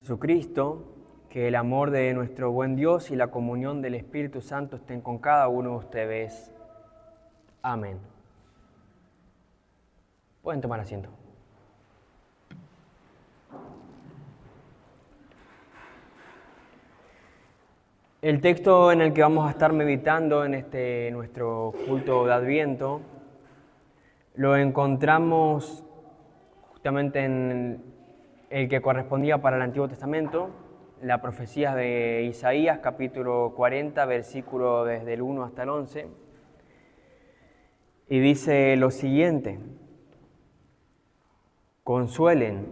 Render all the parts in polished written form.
Jesucristo, que el amor de nuestro buen Dios y la comunión del Espíritu Santo estén con cada uno de ustedes. Amén. Pueden tomar asiento. El texto en el que vamos a estar meditando en nuestro culto de Adviento lo encontramos justamente en el que correspondía para el Antiguo Testamento, la profecía de Isaías, capítulo 40, versículo desde el 1 hasta el 11, y dice lo siguiente: consuelen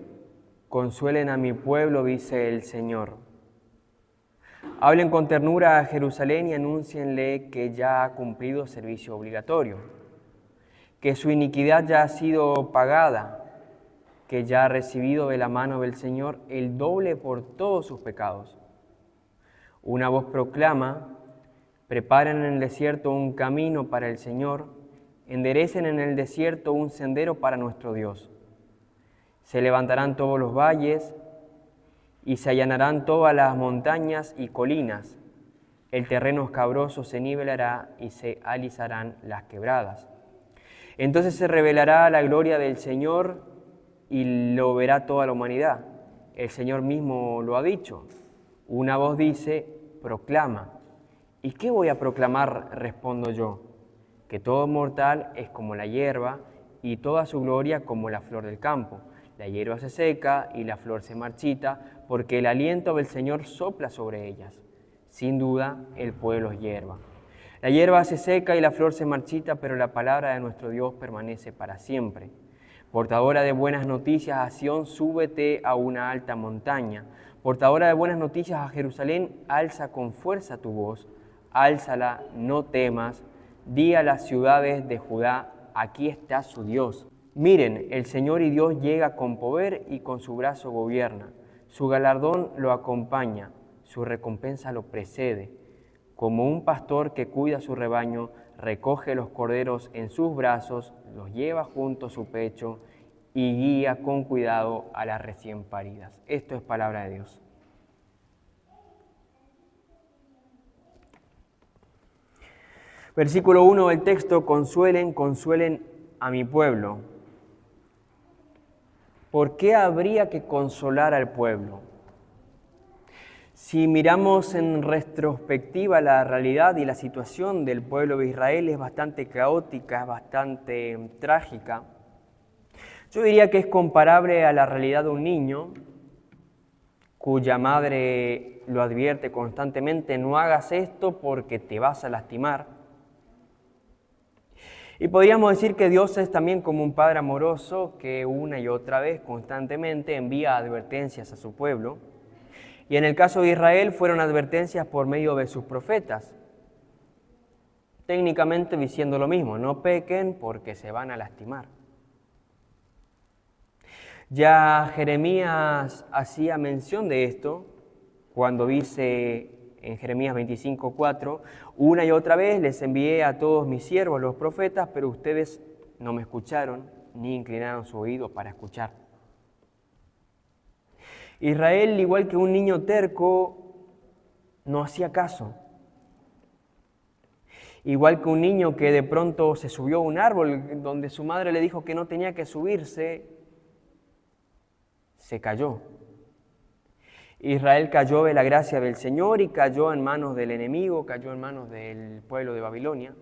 a mi pueblo, dice el Señor. Hablen con ternura a Jerusalén y anúncienle que ya ha cumplido servicio obligatorio, que su iniquidad ya ha sido pagada, que ya ha recibido de la mano del Señor el doble por todos sus pecados. Una voz proclama: preparen en el desierto un camino para el Señor, enderecen en el desierto un sendero para nuestro Dios. Se levantarán todos los valles y se allanarán todas las montañas y colinas. El terreno escabroso se nivelará y se alisarán las quebradas. Entonces se revelará la gloria del Señor y lo verá toda la humanidad. El Señor mismo lo ha dicho. Una voz dice: proclama. ¿Y qué voy a proclamar?, respondo yo. Que todo mortal es como la hierba y toda su gloria como la flor del campo. La hierba se seca y la flor se marchita, porque el aliento del Señor sopla sobre ellas. Sin duda, el pueblo es hierba. La hierba se seca y la flor se marchita, pero la palabra de nuestro Dios permanece para siempre. Portadora de buenas noticias a Sión, súbete a una alta montaña. Portadora de buenas noticias a Jerusalén, alza con fuerza tu voz. Álzala, no temas. Di a las ciudades de Judá: aquí está su Dios. Miren, el Señor y Dios llega con poder y con su brazo gobierna. Su galardón lo acompaña, su recompensa lo precede. Como un pastor que cuida su rebaño, recoge los corderos en sus brazos, los lleva junto a su pecho y guía con cuidado a las recién paridas. Esto es palabra de Dios. Versículo 1 del texto: consuelen a mi pueblo. ¿Por qué habría que consolar al pueblo? Si miramos en retrospectiva la realidad y la situación del pueblo de Israel, es bastante caótica, es bastante trágica. Yo diría que es comparable a la realidad de un niño cuya madre lo advierte constantemente: no hagas esto porque te vas a lastimar. Y podríamos decir que Dios es también como un padre amoroso que una y otra vez constantemente envía advertencias a su pueblo. Y en el caso de Israel fueron advertencias por medio de sus profetas, técnicamente diciendo lo mismo: no pequen porque se van a lastimar. Ya Jeremías hacía mención de esto cuando dice en Jeremías 25:4: una y otra vez les envié a todos mis siervos, los profetas, pero ustedes no me escucharon ni inclinaron su oído para escuchar. Israel, igual que un niño terco, no hacía caso. Igual que un niño que de pronto se subió a un árbol donde su madre le dijo que no tenía que subirse, se cayó. Israel cayó de la gracia del Señor y cayó en manos del enemigo, cayó en manos del pueblo de Babilonia.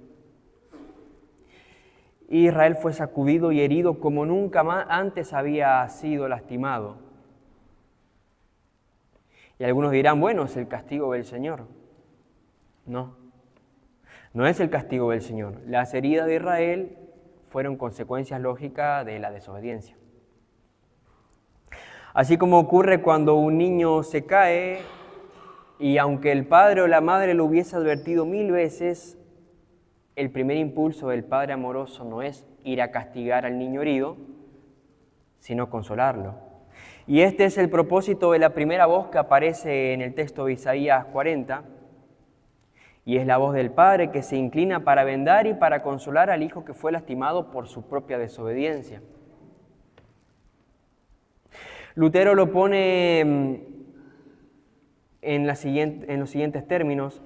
Israel fue sacudido y herido como nunca más antes había sido lastimado. Y algunos dirán: bueno, es el castigo del Señor. No es el castigo del Señor. Las heridas de Israel fueron consecuencias lógicas de la desobediencia. Así como ocurre cuando un niño se cae y aunque el padre o la madre lo hubiese advertido 1000 veces, el primer impulso del padre amoroso no es ir a castigar al niño herido, sino consolarlo. Y este es el propósito de la primera voz que aparece en el texto de Isaías 40, y es la voz del padre que se inclina para vendar y para consolar al hijo que fue lastimado por su propia desobediencia. Lutero lo pone en los siguientes términos.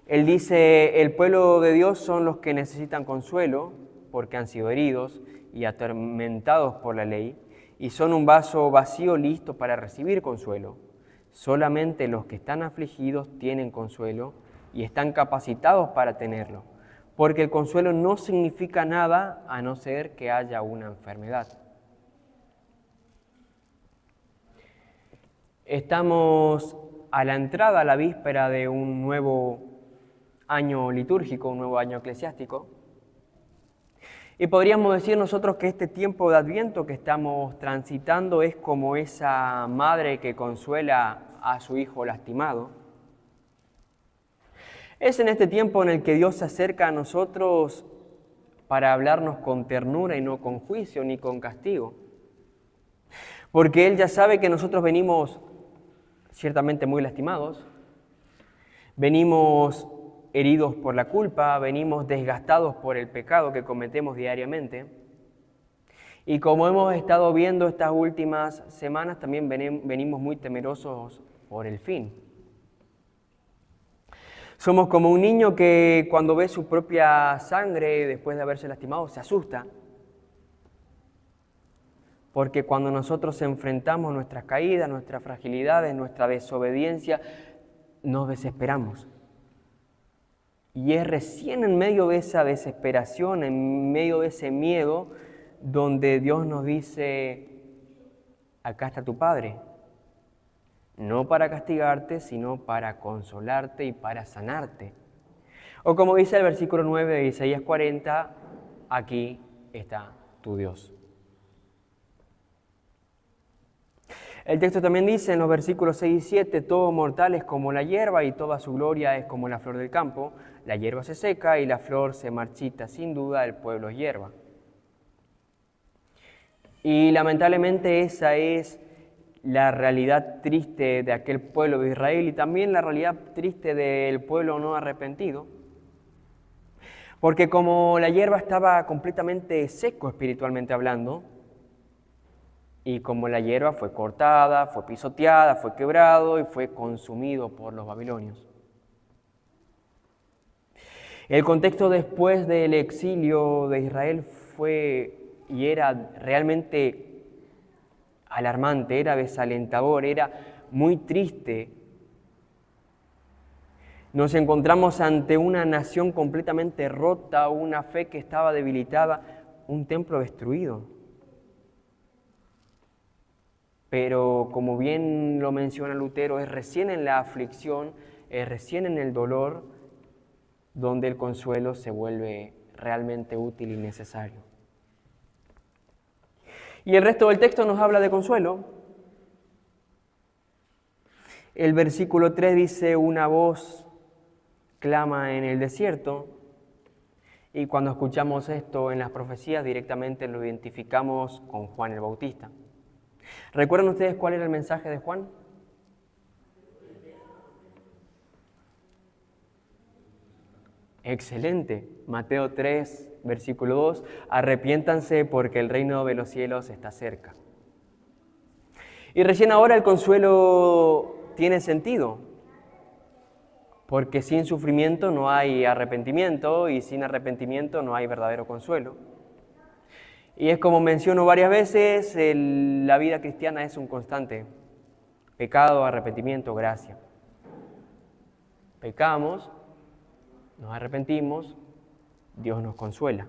Él dice, el pueblo de Dios son los que necesitan consuelo porque han sido heridos y atormentados por la ley, y son un vaso vacío listo para recibir consuelo. Solamente los que están afligidos tienen consuelo y están capacitados para tenerlo, porque el consuelo no significa nada a no ser que haya una enfermedad. Estamos a la entrada, a la víspera de un nuevo año litúrgico, un nuevo año eclesiástico. Y podríamos decir nosotros que este tiempo de Adviento que estamos transitando es como esa madre que consuela a su hijo lastimado. Es en este tiempo en el que Dios se acerca a nosotros para hablarnos con ternura y no con juicio ni con castigo. Porque Él ya sabe que nosotros venimos ciertamente muy lastimados, venimos heridos por la culpa, venimos desgastados por el pecado que cometemos diariamente. Y como hemos estado viendo estas últimas semanas, también venimos muy temerosos por el fin. Somos como un niño que cuando ve su propia sangre después de haberse lastimado se asusta. Porque cuando nosotros enfrentamos nuestras caídas, nuestras fragilidades, nuestra desobediencia, nos desesperamos. Y es recién en medio de esa desesperación, en medio de ese miedo, donde Dios nos dice, acá está tu Padre, no para castigarte, sino para consolarte y para sanarte. O como dice el versículo 9 de Isaías 40, aquí está tu Dios. El texto también dice en los versículos 6 y 7, todo mortal es como la hierba y toda su gloria es como la flor del campo. La hierba se seca y la flor se marchita, sin duda el pueblo es hierba. Y lamentablemente esa es la realidad triste de aquel pueblo de Israel y también la realidad triste del pueblo no arrepentido. Porque como la hierba estaba completamente seco espiritualmente hablando, y como la hierba fue cortada, fue pisoteada, fue quebrado y fue consumido por los babilonios. El contexto después del exilio de Israel fue y era realmente alarmante, era desalentador, era muy triste. Nos encontramos ante una nación completamente rota, una fe que estaba debilitada, un templo destruido. Pero como bien lo menciona Lutero, es recién en la aflicción, es recién en el dolor, donde el consuelo se vuelve realmente útil y necesario. Y el resto del texto nos habla de consuelo. El versículo 3 dice, una voz clama en el desierto. Y cuando escuchamos esto en las profecías, directamente lo identificamos con Juan el Bautista. ¿Recuerdan ustedes cuál era el mensaje de Juan? Excelente. Mateo 3, versículo 2. Arrepiéntanse porque el reino de los cielos está cerca. Y recién ahora el consuelo tiene sentido. Porque sin sufrimiento no hay arrepentimiento y sin arrepentimiento no hay verdadero consuelo. Y es como menciono varias veces, la vida cristiana es un constante. Pecado, arrepentimiento, gracia. Pecamos, nos arrepentimos, Dios nos consuela.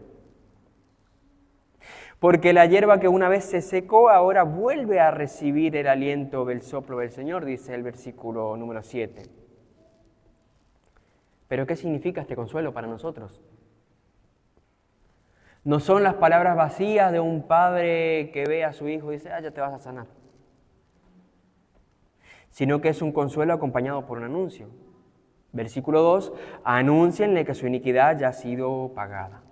Porque la hierba que una vez se secó, ahora vuelve a recibir el aliento del soplo del Señor, dice el versículo número 7. ¿Pero qué significa este consuelo para nosotros? No son las palabras vacías de un padre que ve a su hijo y dice, ya te vas a sanar. Sino que es un consuelo acompañado por un anuncio. Versículo 2, anúncienle que su iniquidad ya ha sido pagada.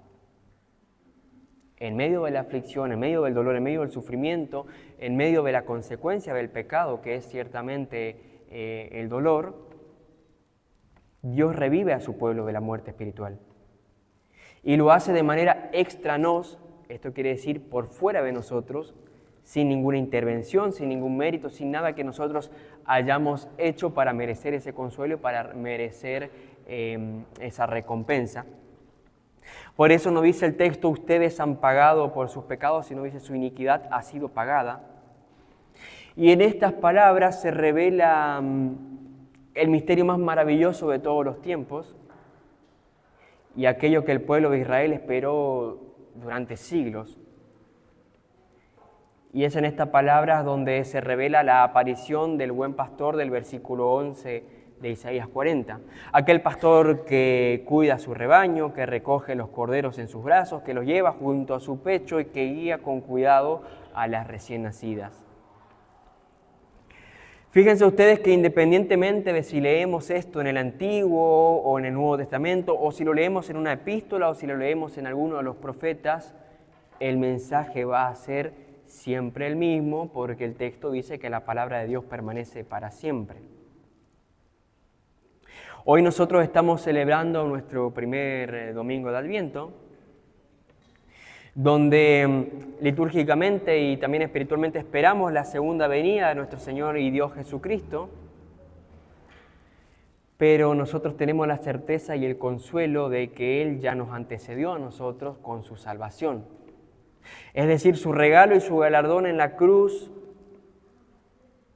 En medio de la aflicción, en medio del dolor, en medio del sufrimiento, en medio de la consecuencia del pecado, que es ciertamente el dolor, Dios revive a su pueblo de la muerte espiritual. Y lo hace de manera extra nos, esto quiere decir por fuera de nosotros, sin ninguna intervención, sin ningún mérito, sin nada que nosotros hayamos hecho para merecer ese consuelo y para merecer esa recompensa. Por eso no dice el texto, ustedes han pagado por sus pecados, sino dice, su iniquidad ha sido pagada. Y en estas palabras se revela el misterio más maravilloso de todos los tiempos y aquello que el pueblo de Israel esperó durante siglos. Y es en estas palabras donde se revela la aparición del buen pastor del versículo 11 de Isaías 40. Aquel pastor que cuida su rebaño, que recoge los corderos en sus brazos, que los lleva junto a su pecho y que guía con cuidado a las recién nacidas. Fíjense ustedes que independientemente de si leemos esto en el Antiguo o en el Nuevo Testamento, o si lo leemos en una epístola o si lo leemos en alguno de los profetas, el mensaje va a ser siempre el mismo, porque el texto dice que la palabra de Dios permanece para siempre. Hoy nosotros estamos celebrando nuestro primer domingo de Adviento, donde litúrgicamente y también espiritualmente esperamos la segunda venida de nuestro Señor y Dios Jesucristo, pero nosotros tenemos la certeza y el consuelo de que Él ya nos antecedió a nosotros con su salvación. Es decir, su regalo y su galardón en la cruz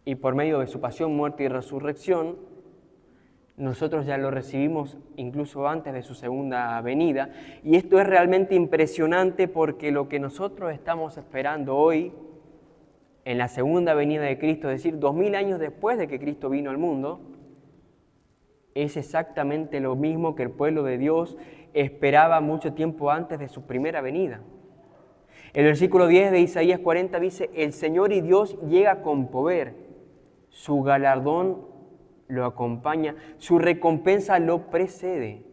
y por medio de su pasión, muerte y resurrección, nosotros ya lo recibimos incluso antes de su segunda venida. Y esto es realmente impresionante porque lo que nosotros estamos esperando hoy en la segunda venida de Cristo, es decir, 2000 años después de que Cristo vino al mundo, es exactamente lo mismo que el pueblo de Dios esperaba mucho tiempo antes de su primera venida. El versículo 10 de Isaías 40 dice, el Señor y Dios llega con poder, su galardón lo acompaña, su recompensa lo precede.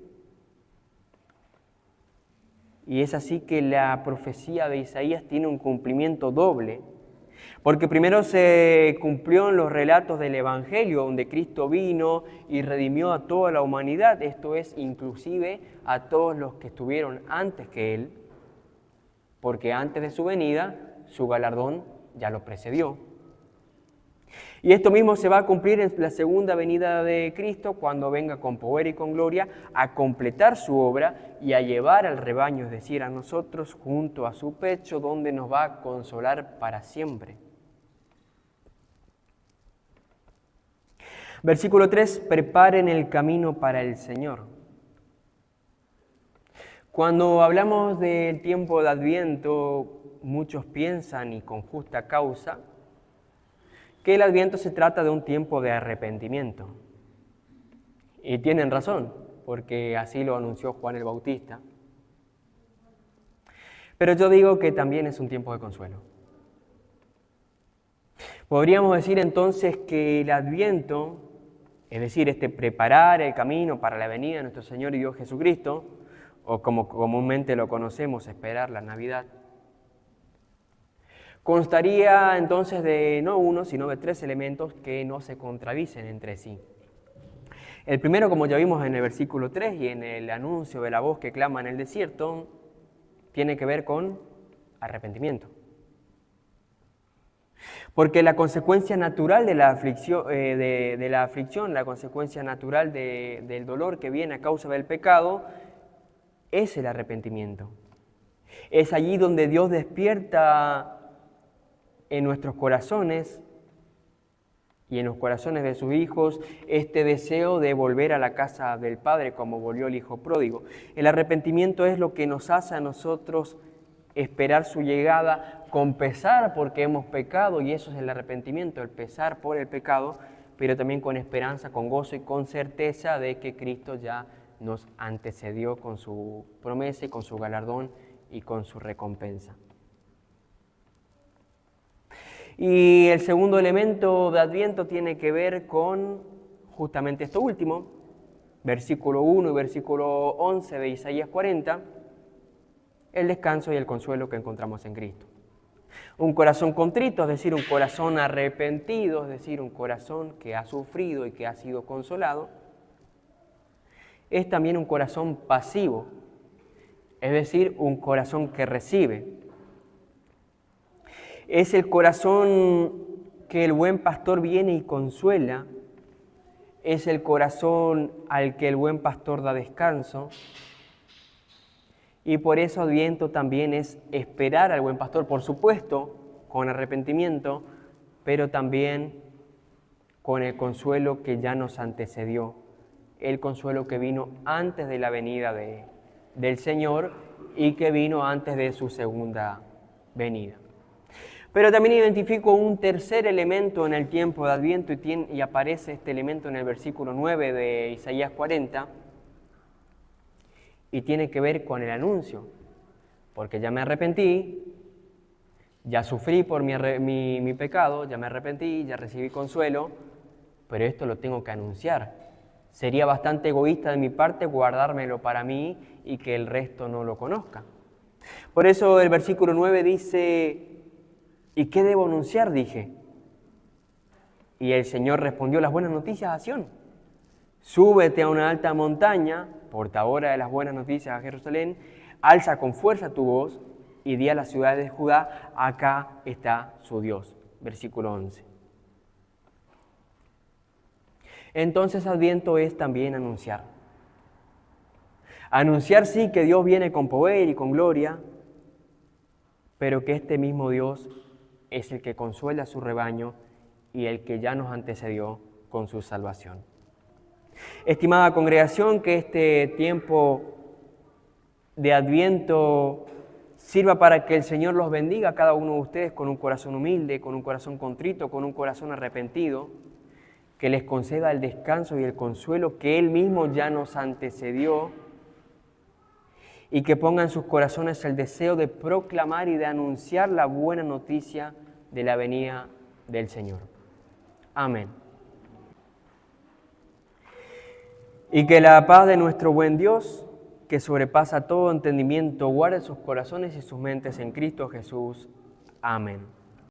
Y es así que la profecía de Isaías tiene un cumplimiento doble, porque primero se cumplió en los relatos del Evangelio, donde Cristo vino y redimió a toda la humanidad, esto es, inclusive a todos los que estuvieron antes que Él, porque antes de su venida, su galardón ya lo precedió. Y esto mismo se va a cumplir en la segunda venida de Cristo, cuando venga con poder y con gloria a completar su obra y a llevar al rebaño, es decir, a nosotros junto a su pecho, donde nos va a consolar para siempre. Versículo 3, preparen el camino para el Señor. Cuando hablamos del tiempo de Adviento, muchos piensan, y con justa causa, que el Adviento se trata de un tiempo de arrepentimiento. Y tienen razón, porque así lo anunció Juan el Bautista. Pero yo digo que también es un tiempo de consuelo. Podríamos decir entonces que el Adviento, es decir, preparar el camino para la venida de nuestro Señor y Dios Jesucristo, o como comúnmente lo conocemos, esperar la Navidad, constaría entonces de no uno, sino de tres elementos que no se contradicen entre sí. El primero, como ya vimos en el versículo 3 y en el anuncio de la voz que clama en el desierto, tiene que ver con arrepentimiento. Porque la consecuencia natural de la aflicción, la consecuencia natural del dolor que viene a causa del pecado, es el arrepentimiento. Es allí donde Dios despierta en nuestros corazones y en los corazones de sus hijos este deseo de volver a la casa del Padre como volvió el Hijo pródigo. El arrepentimiento es lo que nos hace a nosotros esperar su llegada con pesar porque hemos pecado, y eso es el arrepentimiento, el pesar por el pecado, pero también con esperanza, con gozo y con certeza de que Cristo ya nos antecedió con su promesa y con su galardón y con su recompensa. Y el segundo elemento de Adviento tiene que ver con justamente esto último, versículo 1 y versículo 11 de Isaías 40, el descanso y el consuelo que encontramos en Cristo. Un corazón contrito, es decir, un corazón arrepentido, es decir, un corazón que ha sufrido y que ha sido consolado, es también un corazón pasivo, es decir, un corazón que recibe. Es el corazón que el buen pastor viene y consuela. Es el corazón al que el buen pastor da descanso. Y por eso Adviento también es esperar al buen pastor, por supuesto, con arrepentimiento, pero también con el consuelo que ya nos antecedió, el consuelo que vino antes de la venida del Señor y que vino antes de su segunda venida. Pero también identifico un tercer elemento en el tiempo de Adviento y aparece este elemento en el versículo 9 de Isaías 40, y tiene que ver con el anuncio, porque ya me arrepentí, ya sufrí por mi pecado, ya me arrepentí, ya recibí consuelo, pero esto lo tengo que anunciar. Sería bastante egoísta de mi parte guardármelo para mí y que el resto no lo conozca. Por eso el versículo 9 dice, ¿y qué debo anunciar? Dije. Y el Señor respondió las buenas noticias a Sión. Súbete a una alta montaña, portadora de las buenas noticias a Jerusalén, alza con fuerza tu voz y di a las ciudades de Judá, acá está su Dios. Versículo 11. Entonces Adviento es también anunciar. Anunciar sí que Dios viene con poder y con gloria, pero que este mismo Dios es el que consuela a su rebaño y el que ya nos antecedió con su salvación. Estimada congregación, que este tiempo de Adviento sirva para que el Señor los bendiga a cada uno de ustedes con un corazón humilde, con un corazón contrito, con un corazón arrepentido, que les conceda el descanso y el consuelo que Él mismo ya nos antecedió y que ponga en sus corazones el deseo de proclamar y de anunciar la buena noticia de la venida del Señor. Amén. Y que la paz de nuestro buen Dios, que sobrepasa todo entendimiento, guarde sus corazones y sus mentes en Cristo Jesús. Amén.